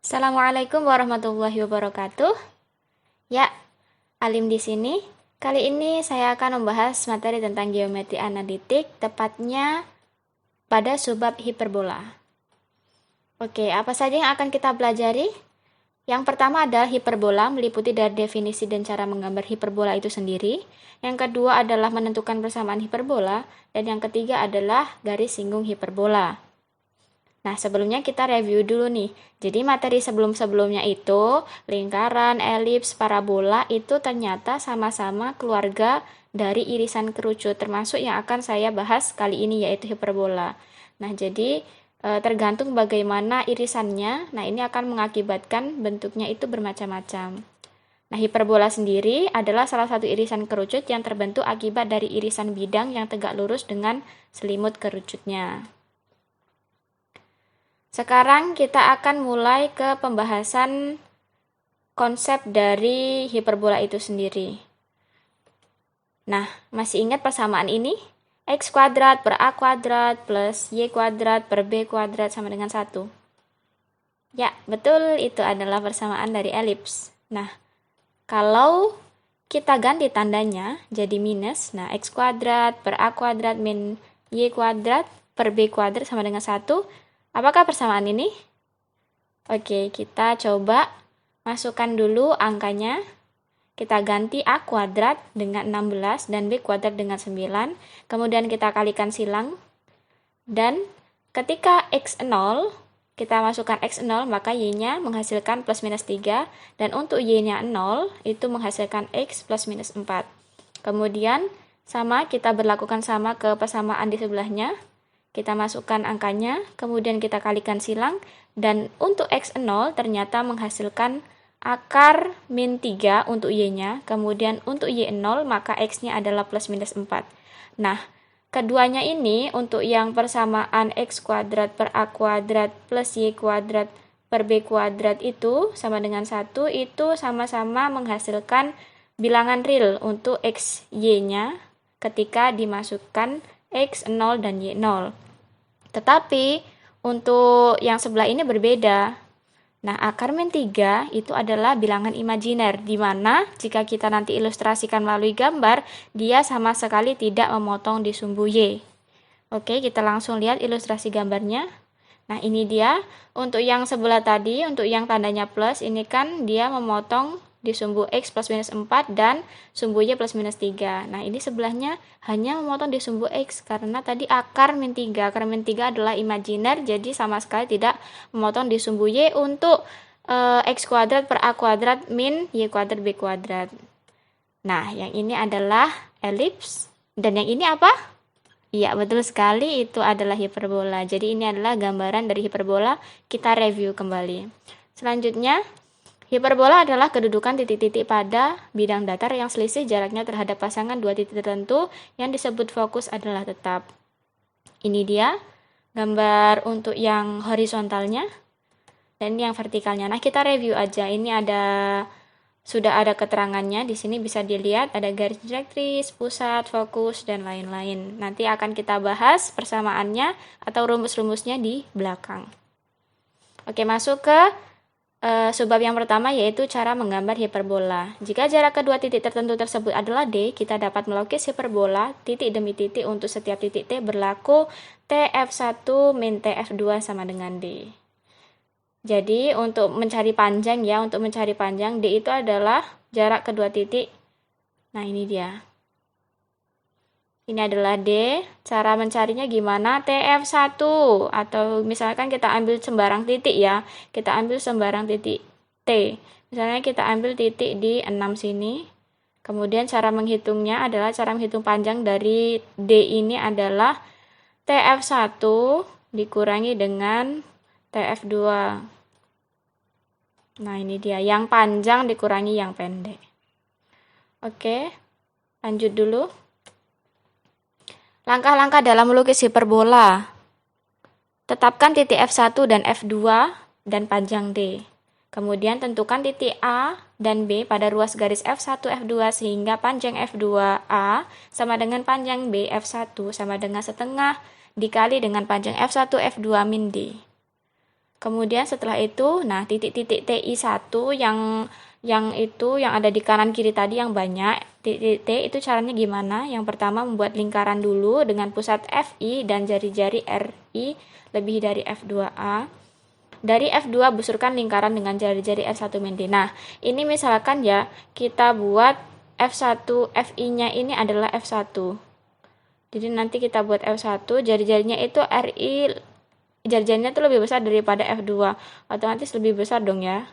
Assalamualaikum warahmatullahi wabarakatuh. Ya, Alim di sini. Kali ini saya akan membahas materi tentang geometri analitik, tepatnya pada subbab hiperbola. Oke, apa saja yang akan kita pelajari? Yang pertama adalah hiperbola, meliputi dari definisi dan cara menggambar hiperbola itu sendiri. Yang kedua adalah menentukan persamaan hiperbola. Dan yang ketiga adalah garis singgung hiperbola. Nah, sebelumnya kita review dulu nih. Jadi materi sebelum-sebelumnya itu, lingkaran, elips, parabola itu ternyata sama-sama keluarga dari irisan kerucut, termasuk yang akan saya bahas kali ini yaitu hiperbola. Nah, jadi tergantung bagaimana irisannya, nah ini akan mengakibatkan bentuknya itu bermacam-macam. Nah, hiperbola sendiri adalah salah satu irisan kerucut yang terbentuk akibat dari irisan bidang yang tegak lurus dengan selimut kerucutnya. Sekarang kita akan mulai ke pembahasan konsep dari hiperbola itu sendiri. Nah, masih ingat persamaan ini? X kuadrat per A kuadrat plus Y kuadrat per B kuadrat sama dengan 1. Ya, betul, itu adalah persamaan dari elips. Nah, kalau kita ganti tandanya jadi minus, nah X kuadrat per A kuadrat min Y kuadrat per B kuadrat sama dengan 1. Apakah persamaan ini? Oke, kita coba masukkan dulu angkanya. Kita ganti A kuadrat dengan 16 dan B kuadrat dengan 9. Kemudian kita kalikan silang. Dan ketika X0, kita masukkan X0, maka Y-nya menghasilkan plus minus 3. Dan untuk Y-nya 0, itu menghasilkan X plus minus 4. Kemudian, kita berlakukan sama ke persamaan di sebelahnya. Kita masukkan angkanya, kemudian kita kalikan silang, dan untuk X0 ternyata menghasilkan akar min 3 untuk Y-nya, kemudian untuk Y0 maka X-nya adalah plus minus 4. Nah, keduanya ini untuk yang persamaan X kuadrat per A kuadrat plus Y kuadrat per B kuadrat itu sama dengan 1, itu sama-sama menghasilkan bilangan real untuk X, Y-nya ketika dimasukkan X0 dan Y0. Tetapi untuk yang sebelah ini berbeda. Nah, akar min 3 itu adalah bilangan imajiner, di mana jika kita nanti ilustrasikan melalui gambar, dia sama sekali tidak memotong di sumbu Y. Oke, kita langsung lihat ilustrasi gambarnya. Nah, ini dia. Untuk yang sebelah tadi, untuk yang tandanya plus, ini kan dia memotong di sumbu X plus minus 4 dan sumbu Y plus minus 3. Nah, ini sebelahnya hanya memotong di sumbu X karena tadi akar min 3. Akar min 3 adalah imajiner, jadi sama sekali tidak memotong di sumbu Y untuk X kuadrat per A kuadrat min Y kuadrat B kuadrat. Nah, yang ini adalah elips. Dan yang ini apa? Iya, betul sekali, itu adalah hiperbola. Jadi ini adalah gambaran dari hiperbola. Kita review kembali. Selanjutnya, hiperbola adalah kedudukan titik-titik pada bidang datar yang selisih jaraknya terhadap pasangan dua titik tertentu yang disebut fokus adalah tetap. Ini dia gambar untuk yang horizontalnya dan yang vertikalnya. Nah, kita review aja. Ini sudah ada keterangannya. Di sini bisa dilihat ada garis direktris, pusat, fokus, dan lain-lain. Nanti akan kita bahas persamaannya atau rumus-rumusnya di belakang. Oke, masuk ke subbab yang pertama yaitu cara menggambar hiperbola. Jika jarak kedua titik tertentu tersebut adalah D, kita dapat melukis hiperbola titik demi titik untuk setiap titik T berlaku TF1 min TF2 sama dengan D. Jadi untuk mencari panjang D itu adalah jarak kedua titik. Nah, ini dia. Ini adalah D, cara mencarinya gimana? TF1, atau misalkan kita ambil sembarang titik ya, kita ambil sembarang titik T. Misalnya kita ambil titik di 6 sini, kemudian cara menghitungnya adalah, cara menghitung panjang dari D ini adalah TF1 dikurangi dengan TF2. Nah, ini dia, yang panjang dikurangi yang pendek. Oke, lanjut dulu. Langkah-langkah dalam melukis hiperbola. Tetapkan titik F1 dan F2 dan panjang D. Kemudian tentukan titik A dan B pada ruas garis F1, F2 sehingga panjang F2A sama dengan panjang B F1 sama dengan setengah dikali dengan panjang F1, F2 min D. Kemudian setelah itu, nah titik-titik TI1 yang ada di kanan kiri tadi yang banyak, titik T itu caranya gimana? Yang pertama membuat lingkaran dulu dengan pusat FI dan jari-jari RI lebih dari F2A. Dari F2 busurkan lingkaran dengan jari-jari R1 min D. Nah, ini misalkan ya, kita buat F1, FI-nya ini adalah F1. Jadi nanti kita buat F1, jari-jarinya itu RI, jari-jarinya itu lebih besar daripada F2. Otomatis lebih besar dong ya.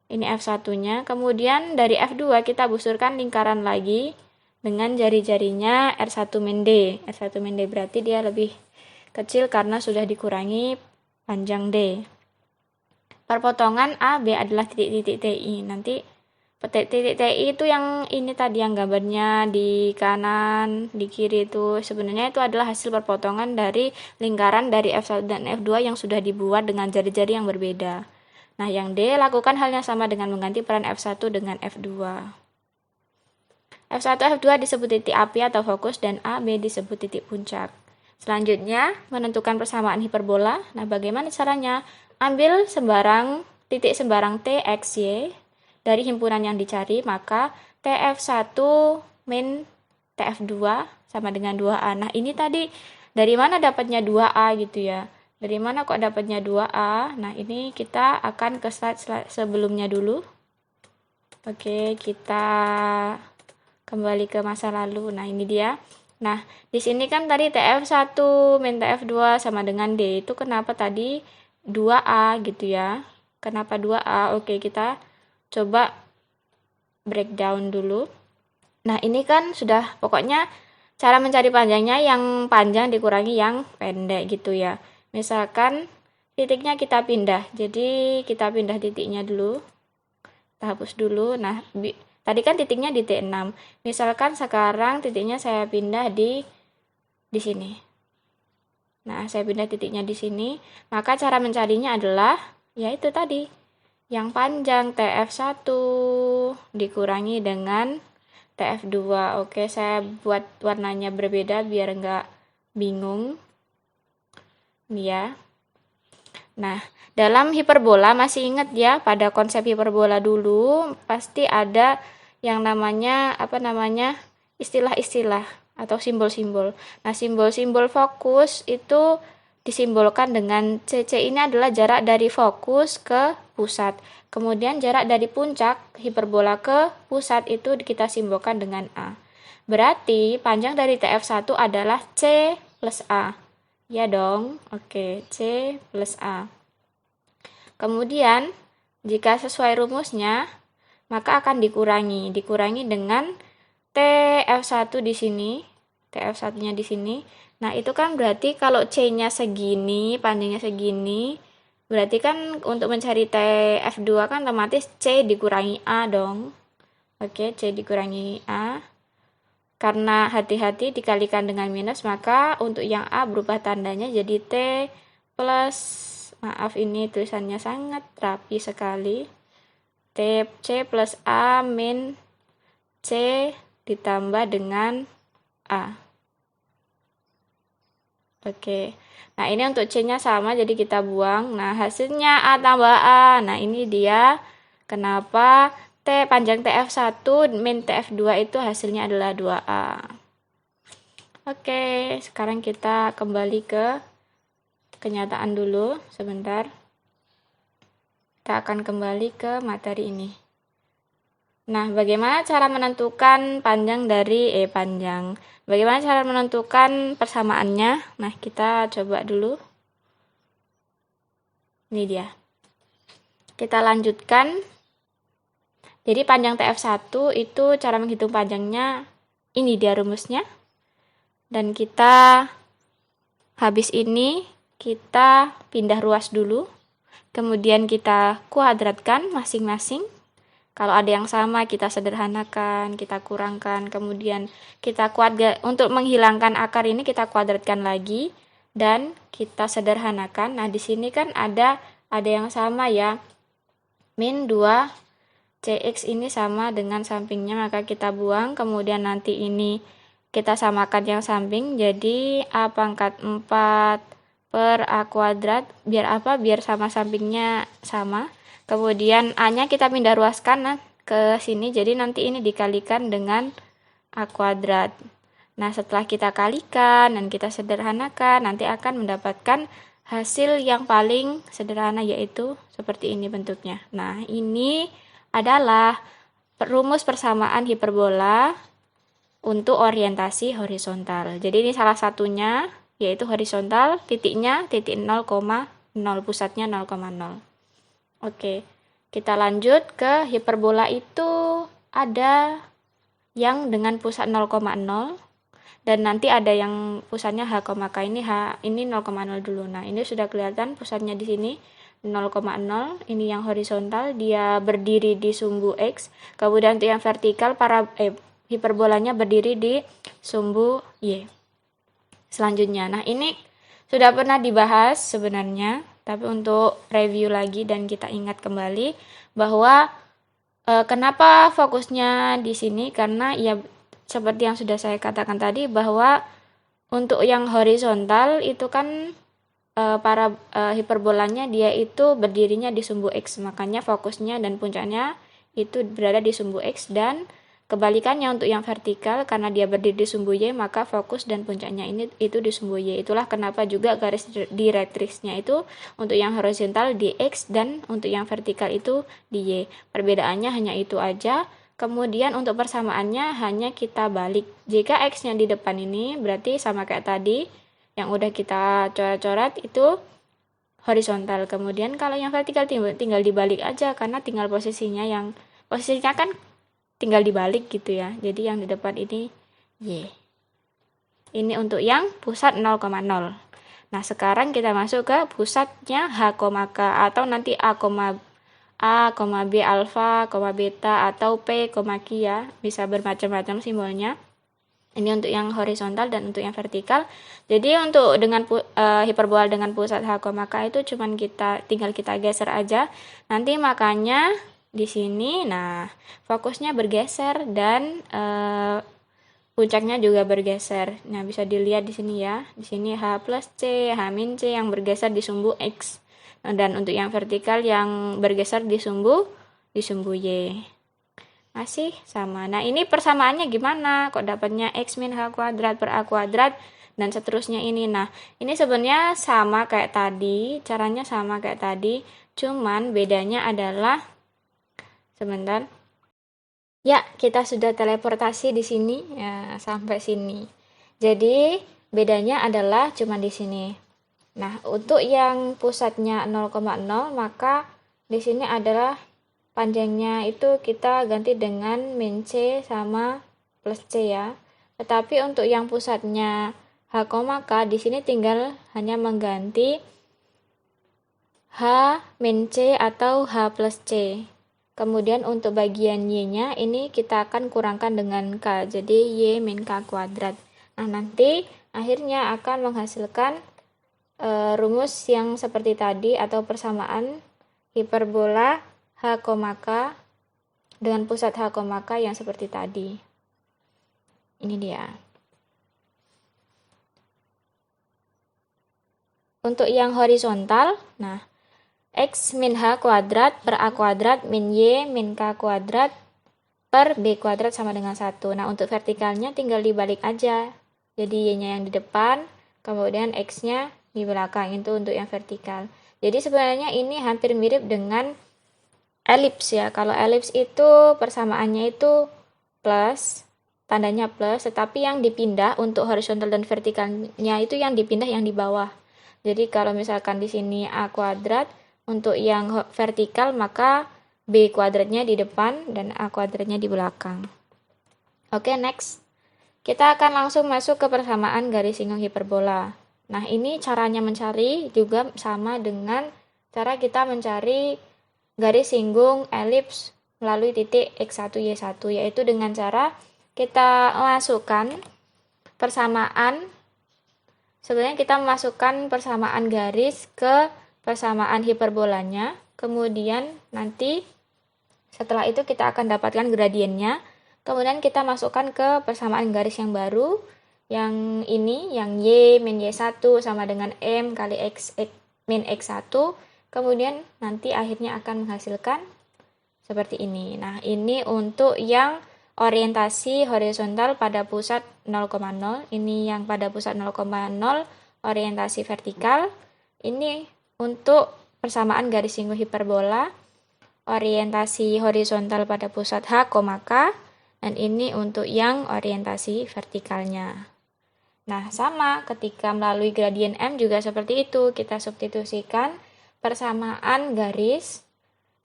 Ini F1-nya. Kemudian dari F2 kita busurkan lingkaran lagi dengan jari-jarinya R1 min D. R1 min D berarti dia lebih kecil karena sudah dikurangi panjang D. Perpotongan AB adalah titik-titik TI. Nanti titik TI itu yang ini tadi yang gambarnya di kanan, di kiri itu sebenarnya itu adalah hasil perpotongan dari lingkaran dari F1 dan F2 yang sudah dibuat dengan jari-jari yang berbeda. Nah, yang D lakukan hal yang sama dengan mengganti peran F1 dengan F2. F1, F2 disebut titik api atau fokus dan AB disebut titik puncak. Selanjutnya, menentukan persamaan hiperbola. Nah, bagaimana caranya? Ambil titik sembarang T, X, Y dari himpunan yang dicari, maka TF1 min TF2 sama dengan 2A. Nah, ini tadi dari mana dapatnya 2A gitu ya? Dari mana kok dapatnya 2A? Nah, ini kita akan ke slide sebelumnya dulu. Oke, kita kembali ke masa lalu. Nah, ini dia. Nah, di sini kan tadi TF1 min TF2 sama dengan D. Itu kenapa tadi 2A gitu ya? Kenapa 2A? Oke, kita coba breakdown dulu. Nah, ini kan sudah pokoknya cara mencari panjangnya yang panjang dikurangi yang pendek gitu ya. Misalkan titiknya kita pindah. Jadi, kita pindah titiknya dulu. Kita hapus dulu. Nah, tadi kan titiknya di T6. Misalkan sekarang titiknya saya pindah di sini. Nah, saya pindah titiknya di sini. Maka cara mencarinya adalah yaitu tadi. Yang panjang TF1 dikurangi dengan TF2. Oke, saya buat warnanya berbeda biar enggak bingung. Ini ya. Nah, dalam hiperbola masih ingat ya, pada konsep hiperbola dulu pasti ada yang namanya istilah-istilah atau simbol-simbol. Nah, simbol-simbol fokus itu disimbolkan dengan CC. Ini adalah jarak dari fokus ke pusat. Kemudian jarak dari puncak hiperbola ke pusat itu kita simbolkan dengan A. Berarti panjang dari TF1 adalah C plus A. Ya dong. Oke, C plus A. Kemudian, jika sesuai rumusnya, maka akan dikurangi dengan TF1 di sini, TF1-nya di sini. Nah, itu kan berarti kalau C-nya segini, panjangnya segini, berarti kan untuk mencari TF2 kan otomatis C dikurangi A dong. Oke, C dikurangi A. Karena hati-hati dikalikan dengan minus, maka untuk yang A berubah tandanya jadi T plus, maaf ini tulisannya sangat rapi sekali, C plus A min C ditambah dengan A. Oke, nah ini untuk C-nya sama, jadi kita buang. Nah, hasilnya A tambah A. Nah, ini dia kenapa panjang TF1 min TF2 itu hasilnya adalah 2A. Oke, sekarang kita kembali ke kenyataan dulu sebentar. Kita akan kembali ke materi ini. Nah, bagaimana cara menentukan bagaimana cara menentukan persamaannya? Nah, kita coba dulu. Ini dia. Kita lanjutkan. Jadi panjang TF1 itu cara menghitung panjangnya, ini dia rumusnya. Dan kita habis ini kita pindah ruas dulu. Kemudian kita kuadratkan masing-masing. Kalau ada yang sama kita sederhanakan, kita kurangkan. Kemudian kita untuk menghilangkan akar ini kita kuadratkan lagi dan kita sederhanakan. Nah, di sini kan ada yang sama ya. Min 2 CX ini sama dengan sampingnya, maka kita buang. Kemudian nanti ini kita samakan yang samping, jadi A pangkat 4 per A kuadrat. Biar apa? Biar sama sampingnya sama. Kemudian A-nya kita pindah ruaskan ke sini. Jadi nanti ini dikalikan dengan A kuadrat. Nah, setelah kita kalikan dan kita sederhanakan, nanti akan mendapatkan hasil yang paling sederhana, yaitu seperti ini bentuknya. Nah, ini adalah rumus persamaan hiperbola untuk orientasi horizontal. Jadi ini salah satunya, yaitu horizontal, titiknya titik 0,0, pusatnya 0,0. Oke, kita lanjut ke hiperbola. Itu ada yang dengan pusat 0,0 dan nanti ada yang pusatnya H, K. Ini 0,0 dulu. Nah, ini sudah kelihatan pusatnya di sini 0,0. Ini yang horizontal, dia berdiri di sumbu X. Kemudian untuk yang vertikal hiperbolanya berdiri di sumbu Y. Selanjutnya, nah ini sudah pernah dibahas sebenarnya, tapi untuk review lagi dan kita ingat kembali bahwa kenapa fokusnya di sini, karena ya seperti yang sudah saya katakan tadi bahwa untuk yang horizontal itu kan hiperbolanya dia itu berdirinya di sumbu X, makanya fokusnya dan puncaknya itu berada di sumbu X, dan kebalikannya untuk yang vertikal, karena dia berdiri di sumbu Y, maka fokus dan puncaknya itu di sumbu Y. Itulah kenapa juga garis direktrisnya itu untuk yang horizontal di X dan untuk yang vertikal itu di Y. Perbedaannya hanya itu aja. Kemudian untuk persamaannya hanya kita balik. Jika X-nya di depan ini berarti sama kayak tadi yang udah kita coret-coret itu horizontal. Kemudian kalau yang vertikal tinggal dibalik aja, karena tinggal posisinya kan tinggal dibalik gitu ya. Jadi yang di depan ini Y. Ini untuk yang pusat 0,0. Nah, sekarang kita masuk ke pusatnya H, K, atau nanti A, B alfa, beta, atau P, Q ya. Bisa bermacam-macam simbolnya. Ini untuk yang horizontal dan untuk yang vertikal. Jadi untuk dengan hiperbola dengan pusat H, K itu cuman tinggal kita geser aja. Nanti makanya di sini, nah fokusnya bergeser dan puncaknya juga bergeser. Nah, bisa dilihat di sini ya. Di sini H plus C, H min C yang bergeser di sumbu X. Dan untuk yang vertikal yang bergeser di sumbu Y. Masih sama. Nah, ini persamaannya gimana? Kok dapatnya X min H kuadrat per A kuadrat dan seterusnya ini. Nah, ini sebenarnya sama kayak tadi, caranya sama kayak tadi, cuman bedanya adalah sebentar. Ya, kita sudah teleportasi di sini ya, sampai sini. Jadi, bedanya adalah cuma di sini. Nah, untuk yang pusatnya 0,0, maka di sini adalah panjangnya itu kita ganti dengan min C sama plus C ya. Tetapi untuk yang pusatnya H, K, di sini tinggal hanya mengganti H min C atau H plus C. Kemudian untuk bagian Y-nya ini kita akan kurangkan dengan K. Jadi Y min K kuadrat. Nah, nanti akhirnya akan menghasilkan rumus yang seperti tadi atau persamaan hiperbola H, K dengan pusat H, K yang seperti tadi. Ini dia. Untuk yang horizontal, nah X min H kuadrat per A kuadrat min Y min K kuadrat per B kuadrat sama dengan 1. Nah, untuk vertikalnya tinggal dibalik aja. Jadi Y-nya yang di depan, kemudian X-nya di belakang. Itu untuk yang vertikal. Jadi sebenarnya ini hampir mirip dengan elips ya. Kalau elips itu persamaannya itu plus, tandanya plus, tetapi yang dipindah untuk horizontal dan vertikalnya itu yang dipindah yang di bawah. Jadi kalau misalkan di sini A kuadrat, untuk yang vertikal maka B kuadratnya di depan dan A kuadratnya di belakang. Oke, next. Kita akan langsung masuk ke persamaan garis singgung hiperbola. Nah, ini caranya mencari juga sama dengan cara kita mencari garis singgung elips melalui titik X1, Y1, yaitu dengan cara kita masukkan persamaan. Sebenarnya kita memasukkan persamaan garis ke persamaan hiperbolanya, kemudian nanti setelah itu kita akan dapatkan gradiennya, kemudian kita masukkan ke persamaan garis yang baru, yang ini, yang Y min Y1 sama dengan M kali X min X1, kemudian nanti akhirnya akan menghasilkan seperti ini. Nah, ini untuk yang orientasi horizontal pada pusat 0,0, ini yang pada pusat 0,0 orientasi vertikal, ini untuk persamaan garis singgung hiperbola, orientasi horizontal pada pusat H, K, dan ini untuk yang orientasi vertikalnya. Nah, sama ketika melalui gradien M juga seperti itu. Kita substitusikan persamaan garis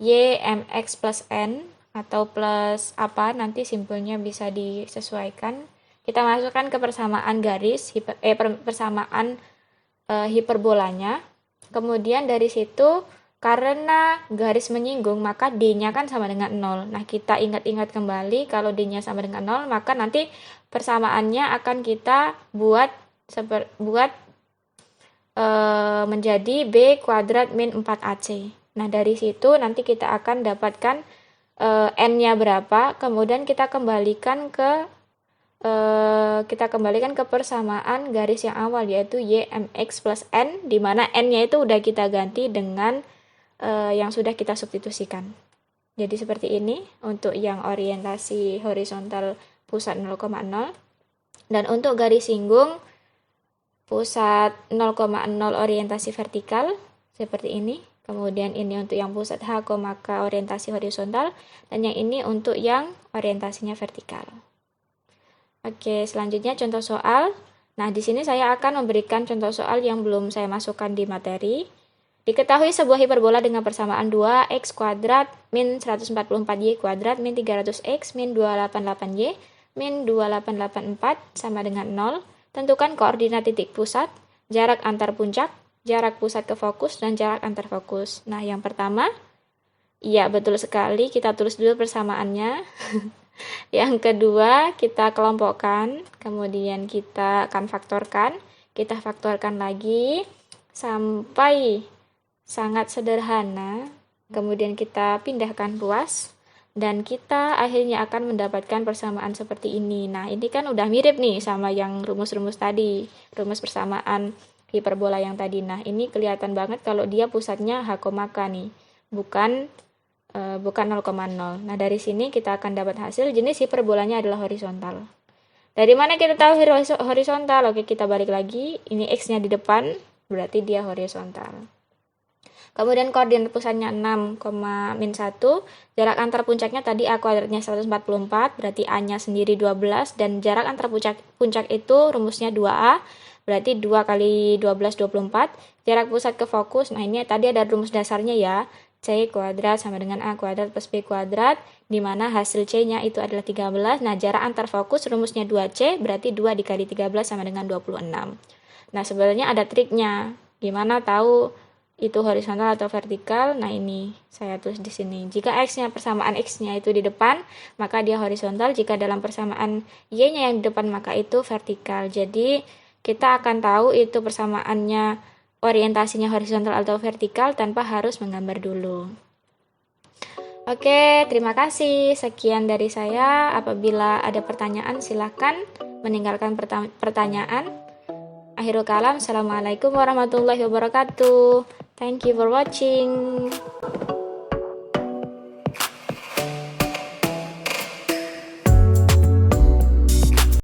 Y mx plus N atau plus apa, nanti simpelnya bisa disesuaikan. Kita masukkan ke persamaan garis, persamaan hiperbolanya. Kemudian dari situ, karena garis menyinggung, maka D-nya kan sama dengan 0. Nah, kita ingat-ingat kembali, kalau D-nya sama dengan 0, maka nanti persamaannya akan kita buat menjadi B kuadrat min 4AC. Nah, dari situ nanti kita akan dapatkan N-nya berapa, kemudian kita kembalikan ke persamaan garis yang awal, yaitu Y mx plus N, di mana N-nya itu udah kita ganti dengan yang sudah kita substitusikan. Jadi seperti ini untuk yang orientasi horizontal pusat 0,0. Dan untuk garis singgung pusat 0,0 orientasi vertikal seperti ini. Kemudian ini untuk yang pusat H, K orientasi horizontal, dan yang ini untuk yang orientasinya vertikal. Oke, selanjutnya contoh soal. Nah, di sini saya akan memberikan contoh soal yang belum saya masukkan di materi. Diketahui sebuah hiperbola dengan persamaan 2x kuadrat min 144y kuadrat min 300x min 288y min 2884 sama dengan 0. Tentukan koordinat titik pusat, jarak antar puncak, jarak pusat ke fokus, dan jarak antar fokus. Nah, yang pertama, iya betul sekali, kita tulis dulu persamaannya. Yang kedua, kita kelompokkan, kemudian kita akan faktorkan, kita faktorkan lagi sampai sangat sederhana, kemudian kita pindahkan ruas, dan kita akhirnya akan mendapatkan persamaan seperti ini. Nah, ini kan udah mirip nih sama yang rumus-rumus tadi, rumus persamaan hiperbola yang tadi. Nah, ini kelihatan banget kalau dia pusatnya H, K nih, bukan 0,0. Nah, dari sini kita akan dapat hasil jenis hiperbolanya adalah horizontal. Dari mana kita tahu horizontal? Oke, kita balik lagi. Ini X-nya di depan, berarti dia horizontal. Kemudian koordinat pusatnya 6, min 1. Jarak antar puncaknya tadi A kuadratnya 144, berarti A-nya sendiri 12. Dan jarak antar puncak itu rumusnya 2A, berarti 2 kali 12, 24. Jarak pusat ke fokus, nah ini tadi ada rumus dasarnya ya. C kuadrat sama dengan A kuadrat plus B kuadrat, di mana hasil C-nya itu adalah 13. Nah, jarak antar fokus rumusnya 2C, berarti 2 dikali 13 sama dengan 26. Nah, sebenarnya ada triknya. Gimana tahu itu horizontal atau vertikal? Nah, ini saya tulis di sini. Jika X-nya, persamaan X-nya itu di depan, maka dia horizontal. Jika dalam persamaan Y-nya yang di depan, maka itu vertikal. Jadi, kita akan tahu itu persamaannya orientasinya horizontal atau vertikal tanpa harus menggambar dulu. Oke, terima kasih. Sekian dari saya. Apabila ada pertanyaan, silakan meninggalkan pertanyaan. Akhirul kalam, assalamualaikum warahmatullahi wabarakatuh. Thank you for watching.